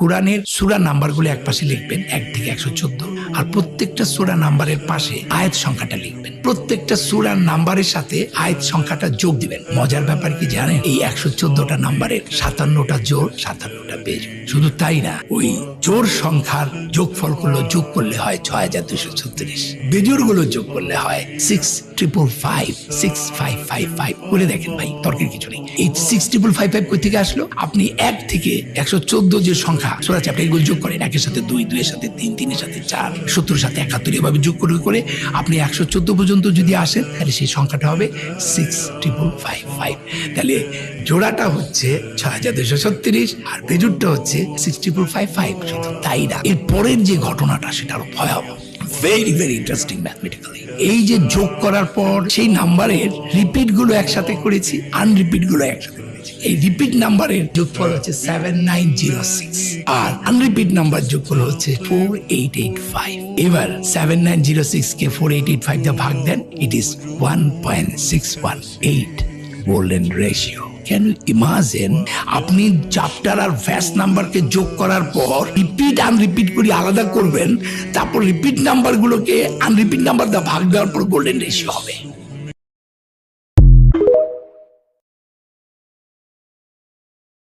কোরআনের সূরা নাম্বারগুলো এক পাশে লিখবেন 1 থেকে 114, আর প্রত্যেকটা সূরা নাম্বারের পাশে আয়াত সংখ্যাটা লিখবেন। প্রত্যেকটা সূরার নাম্বারের সাথে আয়াত সংখ্যাটা যোগ দিবেন। মজার ব্যাপার কি জানেন, এই 114টা নাম্বারের 57টা জোড়, 57টা বেজোড়। শুধু তাই না, ওই জোড় সংখ্যার যোগফলগুলো যোগ করলে হয় 6236, বেজোড় গুলো যোগ করলে হয় 6555, 6555। বলে দেখেন ভাই, তর্কের কিছু নেই। এই 6555 কই থেকে আসলো? আপনি 1 থেকে 114 যে সংখ্যা সূরা আছে, আপনি এগুলো যোগ করেন। 1-এর সাথে 2, 2-এর সাথে 3, 3-এর সাথে 4, 70-এর সাথে 71, এভাবে যোগ করে আপনি 114 পর্যন্ত যদি আসেন, তাহলে সেই সংখ্যাটা হবে 6555। তাহলে জোড়াটা হচ্ছে 6236 আর বেজোড়টা হচ্ছে 6555। শুধু তাই না, এর পরের যে ঘটনাটা সেটা আরো ভয়াবহ। Very very interesting mathematically. এই যে যোগ করার পর সেই নাম্বারের রিপিট গুলো একসাথে করেছি, আনরিপিট গুলো একসাথে করেছি। এই রিপিট নাম্বারের যোগফল হচ্ছে 7906 আর আনরিপিট নাম্বার যোগফল হচ্ছে 4885। এবার 7906 কে 4885 দিয়ে ভাগ দেন, it is 1.618 golden ratio. Can you imagine? আপনি চ্যাপ্টার আর ভ্যাস নাম্বারকে যোগ করার পর রিপিট আনরিপিট করে আলাদা করবেন, তারপর রিপিট নাম্বারগুলোকে আনরিপিট নাম্বার দিয়ে ভাগ দেওয়ার পর গোল্ডেন রেশিও হবে।